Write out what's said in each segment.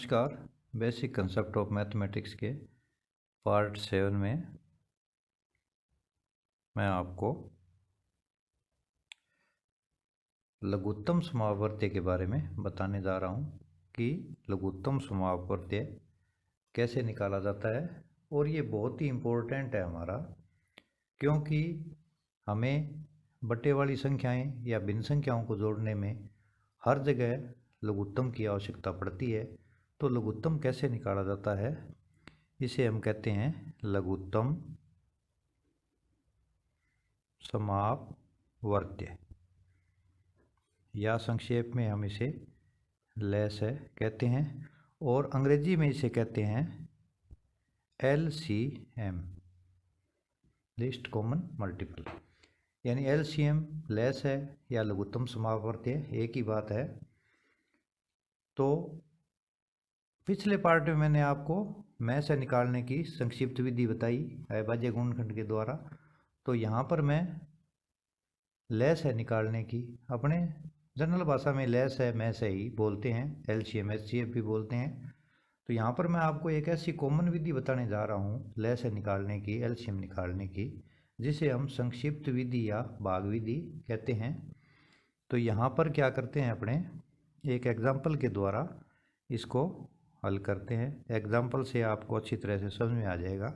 नमस्कार। Basic concept of mathematics के part 7 में मैं आपको लघुत्तम समावर्त्य के बारे में बताने जा रहा हूँ कि लघुत्तम समावर्त्य कैसे निकाला जाता है। और ये बहुत ही इम्पोर्टेंट है हमारा, क्योंकि हमें बटे वाली संख्याएं या भिन्न संख्याओं को जोड़ने में हर जगह लघुत्तम की आवश्यकता पड़ती है। तो लघुत्तम कैसे निकाला जाता है, इसे हम कहते हैं लघुत्तम समावर्त्य, या संक्षेप में हम इसे लेस है कहते हैं, और अंग्रेजी में इसे कहते हैं LCM, लीस्ट कॉमन मल्टीपल। यानी LCM लेस है या लघुत्तम समावर्त्य एक ही बात है। तो पिछले पार्ट में मैंने आपको मैं से निकालने की संक्षिप्त विधि बताई अविभाज्य गुणनखंड के द्वारा। तो यहाँ पर मैं लेस है निकालने की, अपने जनरल भाषा में लेस है मैं से ही बोलते हैं, LCM HCF भी बोलते हैं। तो यहाँ पर मैं आपको एक ऐसी कॉमन विधि बताने जा रहा हूँ लेस है निकालने की, LCM निकालने की, जिसे हम संक्षिप्त विधि या भाग विधि कहते हैं। तो यहाँ पर क्या करते हैं, अपने एक एग्जाम्पल के द्वारा इसको हल करते हैं। एग्जाम्पल से आपको अच्छी तरह से समझ में आ जाएगा।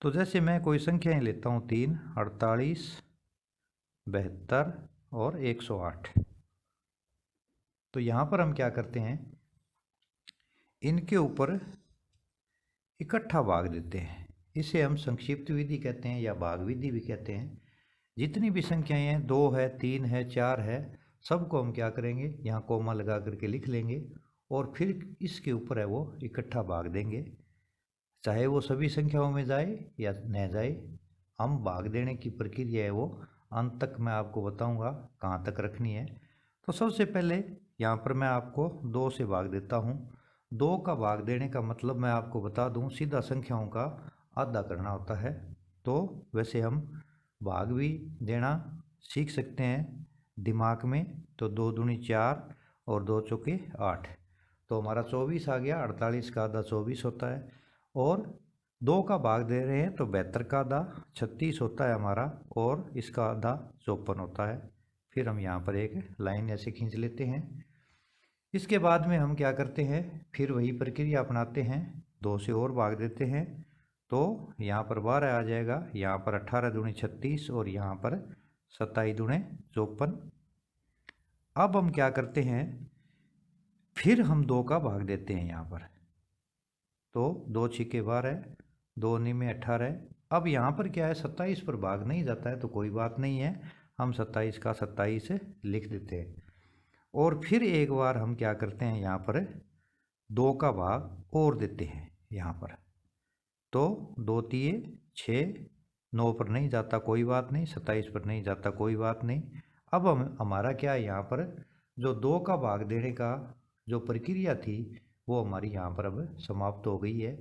तो जैसे मैं कोई संख्याएं लेता हूँ 3, 48, 72 और 108। तो यहाँ पर हम क्या करते हैं, इनके ऊपर इकट्ठा भाग देते हैं। इसे हम संक्षिप्त विधि कहते हैं या भाग विधि भी कहते हैं। जितनी भी संख्याएं हैं, 2 है, 3 है, 4 है, सबको हम क्या करेंगे, यहाँ कोमा लगा करके लिख लेंगे और फिर इसके ऊपर है वो इकट्ठा भाग देंगे, चाहे वो सभी संख्याओं में जाए या न जाए। हम भाग देने की प्रक्रिया है वो अंत तक मैं आपको बताऊंगा कहाँ तक रखनी है। तो सबसे पहले यहाँ पर मैं आपको 2 से भाग देता हूँ। 2 का भाग देने का मतलब मैं आपको बता दूँ, सीधा संख्याओं का आधा करना होता है। तो वैसे हम भाग भी देना सीख सकते हैं दिमाग में। तो 2 दूनी 4 और 2 चौके 8, तो हमारा 24 आ गया। 48 का आधा 24 होता है, और 2 का भाग दे रहे हैं तो 72 का आधा 36 होता है हमारा, और इसका आधा 54 होता है। फिर हम यहाँ पर एक लाइन ऐसे खींच लेते हैं। इसके बाद में हम क्या करते हैं, फिर वही प्रक्रिया अपनाते हैं, 2 से और भाग देते हैं। तो यहाँ पर 12 आ जाएगा, यहाँ पर 18 दूनी 36 और यहाँ पर 27 दूने 54। अब हम क्या करते हैं, फिर हम 2 का भाग देते हैं यहाँ पर। तो 2 छिके 12, 2 में 18। अब यहाँ पर क्या है, 27 पर भाग नहीं जाता है तो कोई बात नहीं है, हम 27 का 27 लिख देते हैं। और फिर एक बार हम क्या करते हैं, यहाँ पर 2 का भाग और देते हैं यहाँ पर। तो 2 तिये 6, 9 पर नहीं जाता कोई बात नहीं, 27 पर नहीं जाता कोई बात नहीं। अब हम हमारा क्या है, यहाँ पर जो 2 का भाग देने का जो प्रक्रिया थी वो हमारी यहाँ पर अब समाप्त हो गई है।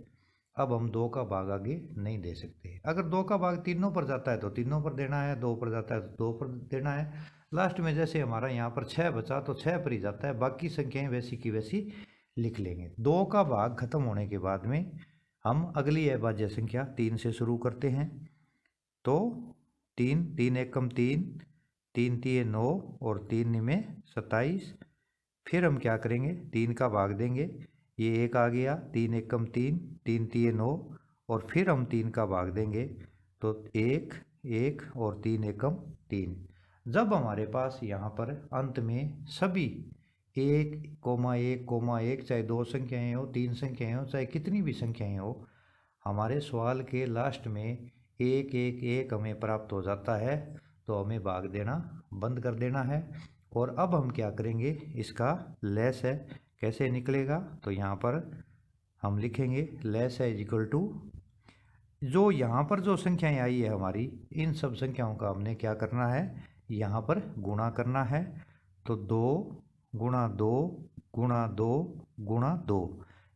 अब हम 2 का भाग आगे नहीं दे सकते। अगर 2 का भाग तीनों पर जाता है तो तीनों पर देना है, 2 पर जाता है तो 2 पर देना है। लास्ट में जैसे हमारा यहाँ पर 6 बचा तो 6 पर ही जाता है, बाकी संख्याएं वैसी की वैसी लिख लेंगे। 2 का भाग खत्म होने के बाद में हम अगली अविभाज्य संख्या 3 से शुरू करते हैं। तो 3, 3 एकम 3, 3 तिये 9 और 3 में 27। फिर हम क्या करेंगे, 3 का भाग देंगे, ये 1 आ गया, 3 एकम 3, 3 तिये 9 और फिर हम 3 का भाग देंगे तो 1, 1 और 3 एकम 3। जब हमारे पास यहाँ पर अंत में सभी 1,1,1, चाहे 2 संख्याएं हो, 3 संख्याएं हो, चाहे कितनी भी संख्याएं हो, हमारे सवाल के लास्ट में 1, 1, 1 हमें प्राप्त हो जाता है। तो हमें भाग देना बंद कर देना है। और अब हम क्या करेंगे, इसका लेस है कैसे निकलेगा, तो यहाँ पर हम लिखेंगे लेस है इक्वल टू, जो यहाँ पर जो संख्याएं आई है हमारी, इन सब संख्याओं का हमने क्या करना है, यहाँ पर गुणा करना है। तो 2 गुणा 2 गुणा 2 गुणा 2,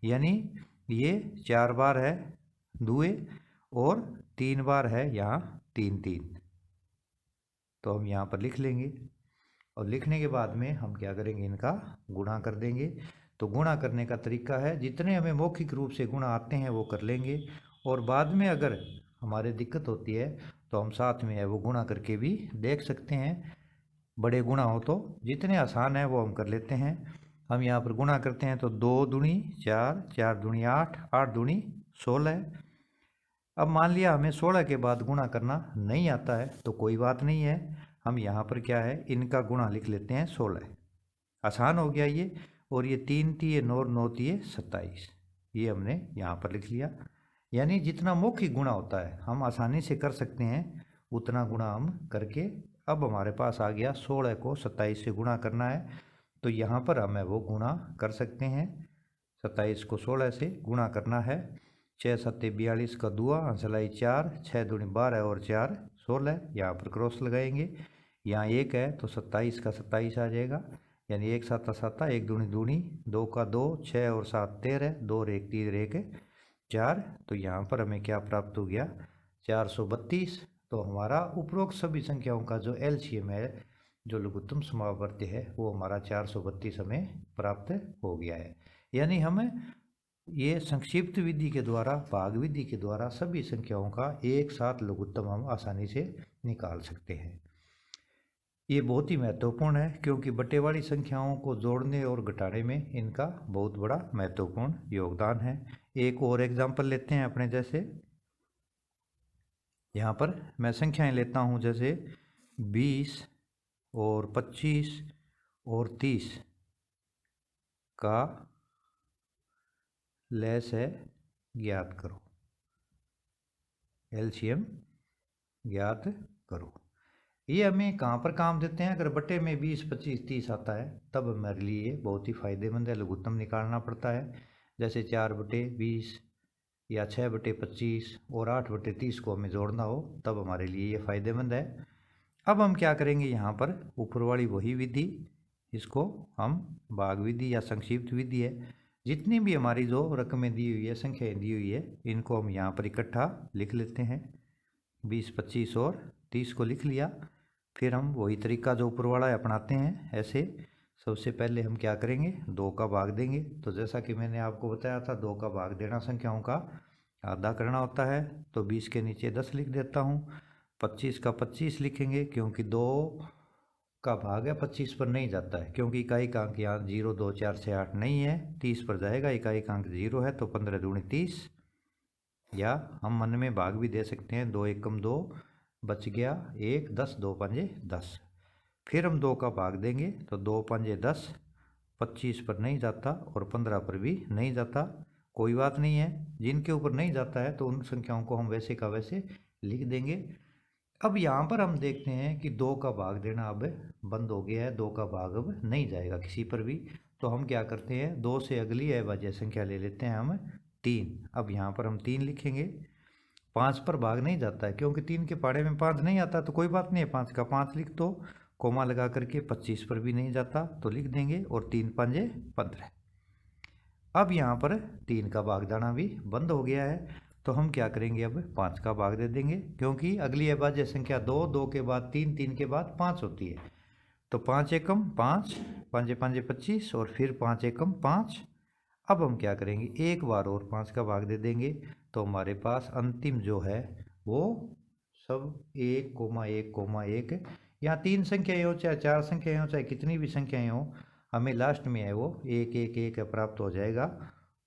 यानी ये 4 बार है दुए और 3 बार है यहाँ 3 3। तो हम यहाँ पर लिख लेंगे, और लिखने के बाद में हम क्या करेंगे, इनका गुणा कर देंगे। तो गुणा करने का तरीका है, जितने हमें मौखिक रूप से गुणा आते हैं वो कर लेंगे, और बाद में अगर हमारे दिक्कत होती है तो हम साथ में है वो गुणा करके भी देख सकते हैं। बड़े गुणा हो तो जितने आसान है वो हम कर लेते हैं। हम यहाँ पर गुणा करते हैं तो 2 दूनी 4, 4 दूनी 8, 8 दूनी 16। अब मान लिया हमें 16 के बाद गुणा करना नहीं आता है तो कोई बात नहीं है, हम यहाँ पर क्या है इनका गुणा लिख लेते हैं 16। आसान हो गया ये। और ये 3 तिये 9, 9 तिये 27, ये हमने यहाँ पर लिख लिया। यानी जितना मौखिक गुणा होता है हम आसानी से कर सकते हैं, उतना गुणा हम करके अब हमारे पास आ गया 16 को 27 से गुणा करना है, तो यहाँ पर हमें वो गुणा कर सकते हैं। 27 को 16 से गुणा करना है। 6 सत्ते 42 का दुआ, हंसलाई 4, 6 दूनी 12 और 4 16। यहाँ पर क्रॉस लगाएंगे, यहाँ 1 है तो 27 का 27 आ जाएगा, यानी 1 7 7, 1 दूनी दूनी, 2 का 2, 6 और 7 13, 2 और 1 3 1 4। तो यहाँ पर हमें क्या प्राप्त हो गया 432। तो हमारा उपरोक्त सभी संख्याओं का जो एलसीएम है, जो लघुत्तम समावर्ती है, वो हमारा 432 हमें प्राप्त हो गया है। यानी हमें ये संक्षिप्त विधि के द्वारा, भाग विधि के द्वारा सभी संख्याओं का एक साथ लघुत्तम हम आसानी से निकाल सकते हैं। ये बहुत ही महत्वपूर्ण है क्योंकि बटे वाली संख्याओं को जोड़ने और घटाने में इनका बहुत बड़ा महत्वपूर्ण योगदान है। एक और एग्जाम्पल लेते हैं अपने जैसे, यहाँ पर मैं संख्याएं लेता हूँ जैसे 20 और 25 और 30 का लैस है ज्ञात करो, एलसीएम ज्ञात करो। ये हमें कहाँ पर काम देते हैं, अगर बटे में 20 25 30 आता है तब हमारे लिए बहुत ही फायदेमंद है, लघुत्तम निकालना पड़ता है। जैसे 4 बटे 20 या 6 बटे 25 और 8 बटे 30 को हमें जोड़ना हो तब हमारे लिए ये फायदेमंद है। अब हम क्या करेंगे, यहाँ पर ऊपर वाली वही विधि, इसको हम भाग विधि या संक्षिप्त विधि है, जितनी भी हमारी जो रकमें दी हुई है, संख्याएँ दी हुई है, इनको हम यहाँ पर इकट्ठा लिख लेते हैं। 20 25 और 30 को लिख लिया। फिर हम वही तरीका जो ऊपर वाला अपनाते हैं। ऐसे सबसे पहले हम क्या करेंगे, 2 का भाग देंगे। तो जैसा कि मैंने आपको बताया था 2 का भाग देना संख्याओं का आधा करना होता है, तो 20 के नीचे 10 लिख देता हूँ। 25 का 25 लिखेंगे क्योंकि 2 का भाग है 25 पर नहीं जाता है, क्योंकि इकाई का अंक यहाँ 0 2 4 6 8 नहीं है, 30 पर जाएगा। इकाई का अंक 0 है तो 15 दूनी 30, या हम मन में भाग भी दे सकते हैं, 2 एकम 2 बच गया 1, 10 2 पंजे 10। फिर हम 2 का भाग देंगे तो 2 पंजे 10, 25 पर नहीं जाता और 15 पर भी नहीं जाता। कोई बात नहीं है, जिनके ऊपर नहीं जाता है तो उन संख्याओं को हम वैसे का वैसे लिख देंगे। अब यहाँ पर हम देखते हैं कि 2 का भाग देना अब बंद हो गया है, 2 का भाग अब नहीं जाएगा किसी पर भी। तो हम क्या करते हैं, 2 से अगली अभाज्य संख्या ले लेते हैं हम 3। अब यहाँ पर हम 3 लिखेंगे। 5 पर भाग नहीं जाता है क्योंकि 3 के पाड़े में 5 नहीं आता, तो कोई बात नहीं है, 5 का 5 लिख दो, कोमा लगा करके। 25 पर भी नहीं जाता तो लिख देंगे, और 3 पंजे 15। अब यहाँ पर 3 का भाग जाना भी बंद हो गया है, तो हम क्या करेंगे, अब 5 का भाग दे देंगे, क्योंकि अगली अभाज्य संख्या 2, 2 के बाद 3, 3 के बाद 5 होती है। तो 5 एकम 5, पंजे पंजे 25 और फिर 5 एकम 5। अब हम क्या करेंगे, एक बार और 5 का भाग दे देंगे, तो हमारे पास अंतिम जो है वो सब 1,1,1, यहाँ 3 संख्याएँ हो चाहे 4 संख्याएँ हो चाहे कितनी भी संख्याएँ हो, हमें लास्ट में है वो 1,1,1 प्राप्त हो जाएगा।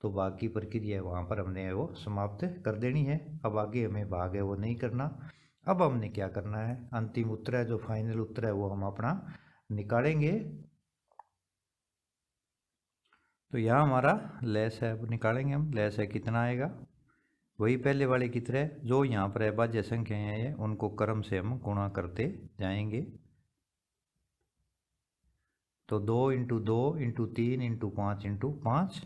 तो बाकी प्रक्रिया है वहाँ पर हमने वो समाप्त कर देनी है। अब आगे हमें भाग है वो नहीं करना। अब हमने क्या करना है, अंतिम उत्तर है जो फाइनल उत्तर है वो हम अपना निकालेंगे। तो यहाँ हमारा लेस है, अब निकालेंगे हम। लेस है कितना आएगा, वही पहले वाले की तरह जो यहाँ पर अभाज्य संख्याएँ हैं उनको क्रम से हम गुणा करते जाएंगे। तो 2 × 2 × 3 × 5 × 5।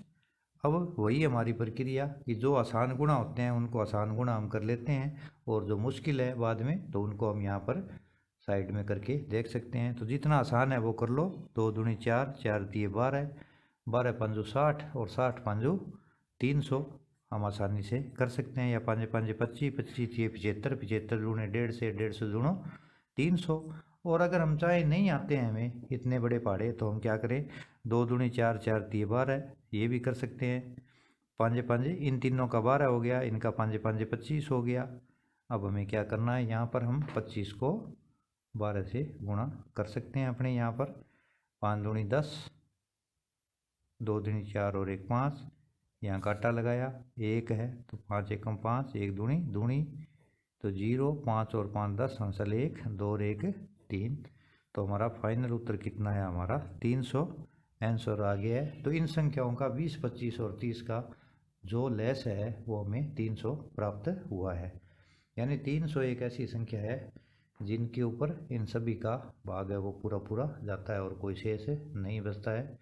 अब वही हमारी प्रक्रिया कि जो आसान गुणा होते हैं उनको आसान गुणा हम कर लेते हैं, और जो मुश्किल है बाद में तो उनको हम यहाँ पर साइड में करके देख सकते हैं। तो जितना आसान है वो कर लो। 2 दूनी 4, 4 दिए 12, 12 पंजो 60 और 60 पंजो 300 हम आसानी से कर सकते हैं। या 5 5 25, 25 75, 75 दूने 150 से 150 दूनो 300। और अगर हम चाहे नहीं आते हैं हमें इतने बड़े पहाड़े, तो हम क्या करें, 2 दूनी 4, 4 दिए 12, ये भी कर सकते हैं। पाँजे पाँजे इन तीनों का 12 हो गया, इनका पाँजे पाँजे 25 हो गया। अब हमें क्या करना है, यहाँ पर हम 25 को 12 से गुणा कर सकते हैं अपने यहाँ पर। 5 दूनी 10, 2 दूनी 4 और 1 5, यहाँ काटा लगाया, 1 है तो 5 एकम 5, 1 दूनी दूनी तो 0, 5 और 5 10, आंसर 1, 2 और 1 3। तो हमारा फाइनल उत्तर कितना है, हमारा 300 आंसर आ गया है। तो इन संख्याओं का 20, 25 और 30 का जो लेस है वो हमें 300 प्राप्त हुआ है। यानी 300 एक ऐसी संख्या है जिनके ऊपर इन सभी का भाग है वो पूरा पूरा जाता है और कोई शेष नहीं बचता है।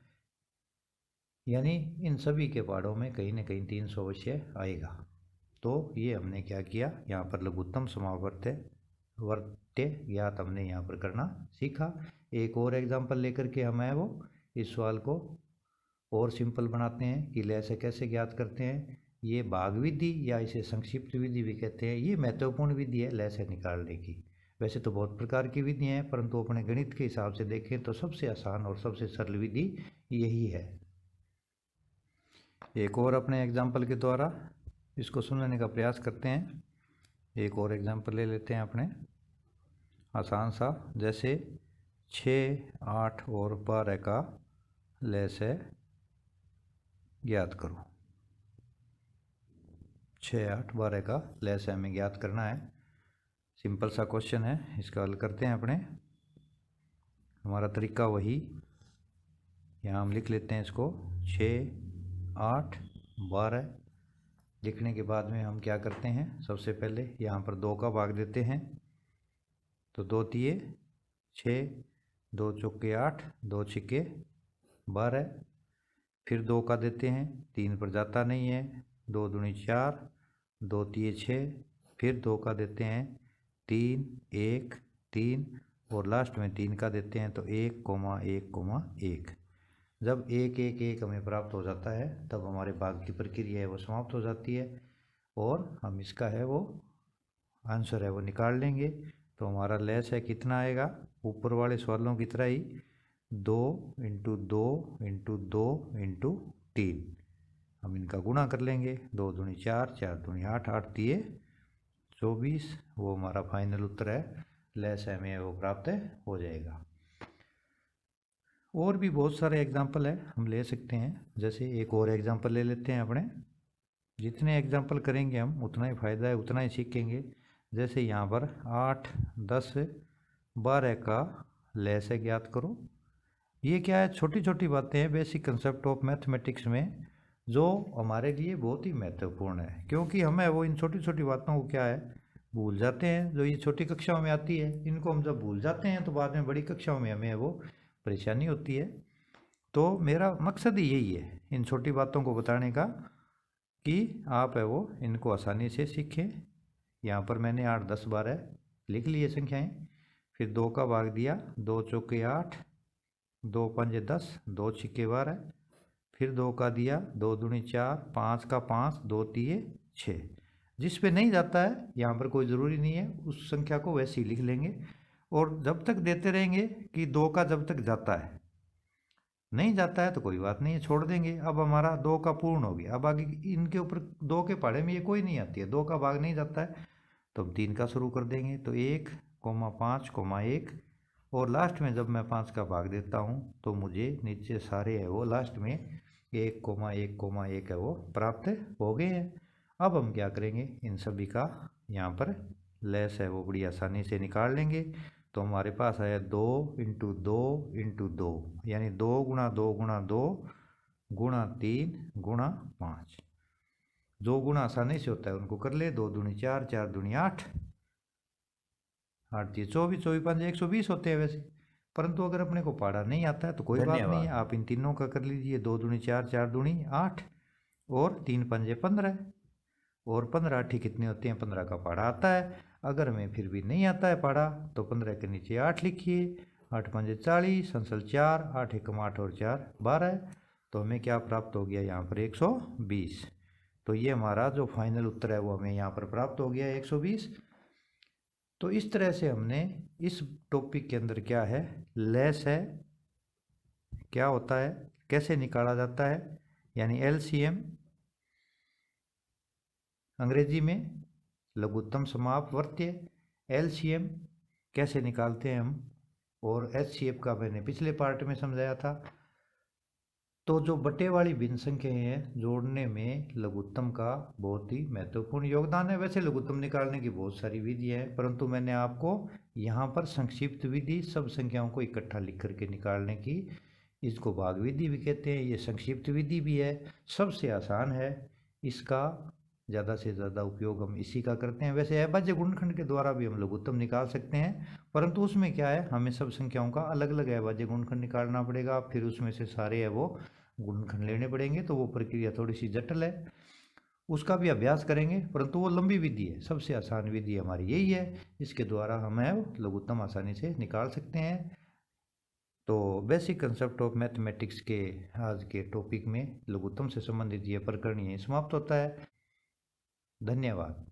यानी इन सभी के पहाड़ों में कहीं ना कहीं 300 अवश्य आएगा। तो ये हमने क्या किया, यहाँ पर लघुत्तम समावर्त्य ज्ञात हमने यहाँ पर करना सीखा। एक और एग्जाम्पल लेकर के हम है वो इस सवाल को और सिंपल बनाते हैं कि लैसे कैसे ज्ञात करते हैं। ये भाग विधि या इसे संक्षिप्त विधि भी कहते हैं। ये महत्वपूर्ण विधि है लैसे निकालने की। वैसे तो बहुत प्रकार की विधियाँ हैं, परंतु अपने गणित के हिसाब से देखें तो सबसे आसान और सबसे सरल विधि यही है। एक और अपने एग्जाम्पल के द्वारा इसको समझने का प्रयास करते हैं। एक और एग्जाम्पल ले लेते हैं अपने आसान सा, जैसे 6, 8 और 12 का लैस है ज्ञात करो। 6, 8, 12 का लैस हमें ज्ञात करना है। सिंपल सा क्वेश्चन है, इसका हल करते हैं अपने। हमारा तरीका वही, यहाँ हम लिख लेते हैं इसको 6, 8, 12। लिखने के बाद में हम क्या करते हैं, सबसे पहले यहाँ पर 2 का भाग देते हैं। तो 2 तिये 6, 2 चौके 8, 2 छिक्के 12। फिर 2 का देते हैं, 3 पर जाता नहीं है, 2 दूनी 4, 2 तिये 6। फिर 2 का देते हैं, 3, 1, 3 और लास्ट में 3 का देते हैं तो 1, 1, 1। जब 1, 1, 1 हमें प्राप्त हो जाता है तब हमारे भाग की प्रक्रिया है वो समाप्त हो जाती है और हम इसका है वो आंसर है वो निकाल लेंगे। तो हमारा लेस है कितना आएगा, ऊपर वाले सवालों की तरह ही 2 × 2 × 2 × 3। हम इनका गुणा कर लेंगे, 2 दूनी 4, 4 दूनी 8, 8 तिये 24। वो हमारा फाइनल उत्तर है, लेस है हमें वो प्राप्त हो जाएगा। और भी बहुत सारे एग्जाम्पल है हम ले सकते हैं। जैसे एक और एग्जाम्पल ले लेते हैं अपने। जितने एग्जाम्पल करेंगे हम उतना ही फ़ायदा है, उतना ही सीखेंगे। जैसे यहाँ पर 8, 10, 12 का लैस है ज्ञात करो। ये क्या है, छोटी छोटी बातें हैं, बेसिक कंसेप्ट ऑफ मैथमेटिक्स में जो हमारे लिए बहुत ही महत्वपूर्ण है। क्योंकि हमें वो इन छोटी छोटी बातों को क्या है भूल जाते हैं। जो ये छोटी कक्षाओं में आती है इनको हम जब भूल जाते हैं तो बाद में बड़ी कक्षाओं में हमें वो परेशानी होती है। तो मेरा मकसद ही यही है इन छोटी बातों को बताने का कि आप है वो इनको आसानी से सीखें। यहाँ पर मैंने 8, 10, 12 लिख लिए संख्याएं। फिर 2 का भाग दिया, 2 चौके 8, 2 पंजे 10, 2 छिक्के 12। फिर 2 का दिया, 2 दूनी 4, 5 का 5, 2 तिये 6। जिस पे नहीं जाता है यहाँ पर कोई ज़रूरी नहीं है, उस संख्या को वैसे ही लिख लेंगे और जब तक देते रहेंगे कि 2 का जब तक जाता है। नहीं जाता है तो कोई बात नहीं है, छोड़ देंगे। अब हमारा 2 का पूर्ण हो गया। अब आगे इनके ऊपर 2 के पहाड़े में ये कोई नहीं आती है, 2 का भाग नहीं जाता है तो हम 3 का शुरू कर देंगे। तो 1, 5, 1 और लास्ट में जब मैं 5 का भाग देता हूँ तो मुझे नीचे सारे है वो लास्ट में 1, 1 है वो प्राप्त हो गए हैं। अब हम क्या करेंगे, इन सभी का यहाँ पर लेस है वो बड़ी आसानी से निकाल लेंगे। तो हमारे पास है 2 × 2 × 2 यानी 2 × 2 × 2 × 3 × 5। जो गुणा आसानी से होता है उनको कर ले। 2 दूनी 4, 4 दूनी 8, 8 तिये 24, 24 5 120 होते हैं वैसे। परंतु अगर अपने को पहाड़ा नहीं आता है तो कोई बात नहीं है, आप इन तीनों का कर लीजिए। 2 दूनी 4, 4 दूनी 8 और 3 पंजे 15 और 15 8 कितने होते हैं, 15 का पहाड़ा आता है। अगर हमें फिर भी नहीं आता है पहाड़ा तो 15 के नीचे 8 लिखिए। 8 पंजे 40, संसल 4, 8 एकम 8 और 4 12। तो हमें क्या प्राप्त हो गया यहाँ पर 120। तो ये हमारा जो फाइनल उत्तर है वो हमें यहाँ पर प्राप्त हो गया 120। तो इस तरह से हमने इस टॉपिक के अंदर क्या है, लेस है क्या होता है, कैसे निकाला जाता है, यानी एलसीएम अंग्रेजी में लघुत्तम समापवर्त्य। एलसीएम कैसे निकालते हैं हम, और एचसीएफ का मैंने पिछले पार्ट में समझाया था। तो जो बटे वाली भिन्न संख्याएं हैं जोड़ने में लघुत्तम का बहुत ही महत्वपूर्ण योगदान है। वैसे लघुत्तम निकालने की बहुत सारी विधियां हैं, परंतु मैंने आपको यहाँ पर संक्षिप्त विधि सब संख्याओं को इकट्ठा लिख करके निकालने की, इसको भाग विधि भी कहते हैं, ये संक्षिप्त विधि भी है, सबसे आसान है, इसका ज़्यादा से ज़्यादा उपयोग हम इसी का करते हैं। वैसे अभाज्य गुणनखंड के द्वारा भी हम लघुत्तम निकाल सकते हैं, परंतु उसमें क्या है, हमें सब संख्याओं का अलग अलग अभाज्य गुणनखंड निकालना पड़ेगा, फिर उसमें से सारे है वो गुणनखंड लेने पड़ेंगे, तो वो प्रक्रिया थोड़ी सी जटिल है, उसका भी अभ्यास करेंगे, परंतु वो लंबी विधि है। सबसे आसान विधि हमारी यही है, इसके द्वारा हमें लघुत्तम आसानी से निकाल सकते हैं। तो बेसिक कंसेप्ट ऑफ मैथमेटिक्स के आज के टॉपिक में लघुत्तम से संबंधित ये प्रकरण यहीं समाप्त होता है। धन्यवाद।